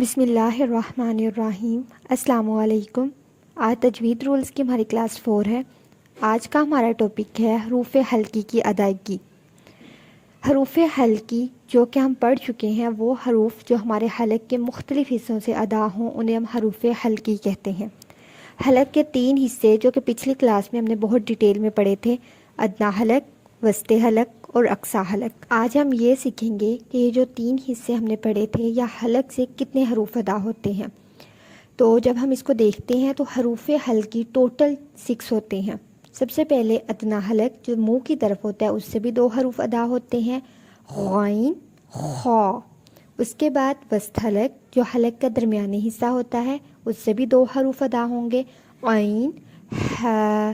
بسم اللہ الرحمن الرحیم۔ السلام علیکم۔ آج تجوید رولز کی ہماری کلاس 4 ہے۔ آج کا ہمارا ٹاپک ہے حروف حلقی کی ادائیگی۔ حروف حلقی جو کہ ہم پڑھ چکے ہیں، وہ حروف جو ہمارے حلق کے مختلف حصوں سے ادا ہوں انہیں ہم حروف حلقی کہتے ہیں۔ حلق کے 3 حصے جو کہ پچھلی کلاس میں ہم نے بہت ڈیٹیل میں پڑھے تھے، ادنا حلق، وسط حلق اور اقصی حلق۔ آج ہم یہ سیکھیں گے کہ یہ جو 3 حصے ہم نے پڑھے تھے یا حلق سے کتنے حروف ادا ہوتے ہیں۔ تو جب ہم اس کو دیکھتے ہیں تو حروف حلقی ٹوٹل 6 ہوتے ہیں۔ سب سے پہلے ادنا حلق جو منہ کی طرف ہوتا ہے، اس سے بھی 2 حروف ادا ہوتے ہیں، غین، خا۔ اس کے بعد وسط حلق جو حلق کا درمیانی حصہ ہوتا ہے، اس سے بھی 2 حروف ادا ہوں گے، عین، ہا۔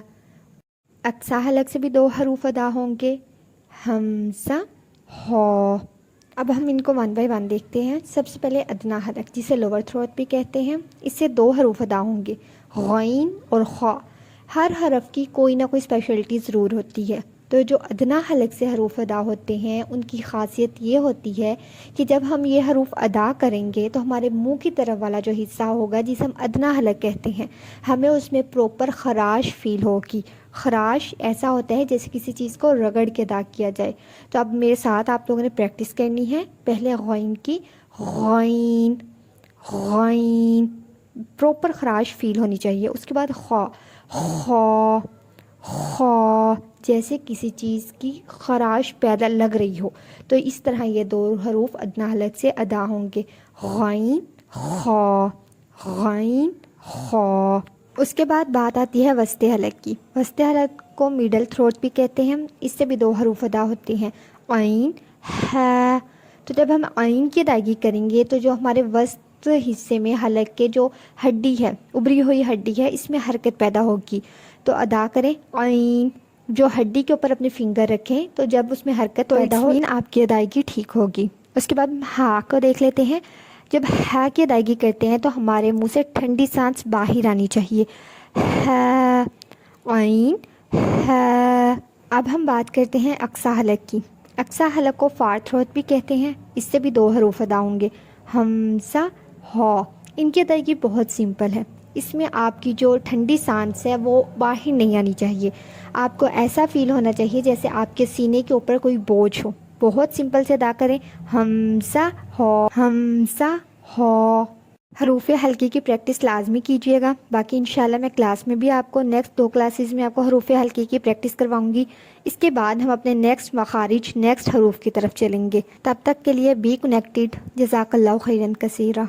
اقصی حلق سے بھی 2 حروف ادا ہوں گے، ہمزہ، ہا۔ اب ہم ان کو 1 بائی 1 دیکھتے ہیں۔ سب سے پہلے ادنا حلق جسے لوور تھروٹ بھی کہتے ہیں، اس سے 2 حروف ادا ہوں گے، غین اور خا۔ ہر حرف کی کوئی نہ کوئی اسپیشلٹی ضرور ہوتی ہے۔ تو جو ادنا حلق سے حروف ادا ہوتے ہیں ان کی خاصیت یہ ہوتی ہے کہ جب ہم یہ حروف ادا کریں گے تو ہمارے منہ کی طرف والا جو حصہ ہوگا جسے ہم ادنا حلق کہتے ہیں، ہمیں اس میں پروپر خراش فیل ہوگی۔ خراش ایسا ہوتا ہے جیسے کسی چیز کو رگڑ کے ادا کیا جائے۔ تو اب میرے ساتھ آپ لوگوں نے پریکٹس کرنی ہے۔ پہلے غین کی، غین، غین، پروپر خراش فیل ہونی چاہیے۔ اس کے بعد خا، خا، خا، جیسے کسی چیز کی خراش پیدا لگ رہی ہو۔ تو اس طرح یہ 2 حروف ادنا حلق سے ادا ہوں گے، غین، خا، غین، خا۔ اس کے بعد بات آتی ہے وسط حلق کی۔ وسط حلق کو میڈل تھروٹ بھی کہتے ہیں، اس سے بھی 2 حروف ادا ہوتے ہیں، عین، ہا۔ تو جب ہم عین کی ادائیگی کریں گے تو جو ہمارے وسط حصے میں حلق کے جو ہڈی ہے، ابری ہوئی ہڈی ہے، اس میں حرکت پیدا ہوگی۔ تو ادا کریں عین، جو ہڈی کے اوپر اپنے فنگر رکھیں تو جب اس میں حرکت پیدا ہو آپ کی ادائیگی ٹھیک ہوگی۔ اس کے بعد ہا کو دیکھ لیتے ہیں۔ جب ہا کی ادائیگی کرتے ہیں تو ہمارے منہ سے ٹھنڈی سانس باہر آنی چاہیے، ہا، عین، ہا۔ اب ہم بات کرتے ہیں اقصی حلق کی۔ اقصی حلق کو فار تھروٹ بھی کہتے ہیں، اس سے بھی 2 حروف ادا ہوں گے، ہمزہ، ہا۔ ان کی ادائیگی بہت سمپل ہے۔ اس میں آپ کی جو ٹھنڈی سانس ہے وہ باہر نہیں آنی چاہیے۔ آپ کو ایسا فیل ہونا چاہیے جیسے آپ کے سینے کے اوپر کوئی بوجھ ہو۔ بہت سمپل سے ادا کریں، ہمزہ، ہا، ہمزہ، ہا۔ حروف حلقی کی پریکٹس لازمی کیجیے گا۔ باقی انشاءاللہ میں کلاس میں بھی آپ کو نیکسٹ 2 کلاسز میں آپ کو حروف حلقی کی پریکٹس کرواؤں گی۔ اس کے بعد ہم اپنے نیکسٹ مخارج، نیکسٹ حروف کی طرف چلیں گے۔ تب تک کے لیے بی کنیکٹڈ۔ جزاک اللہ خیرا کثیرا۔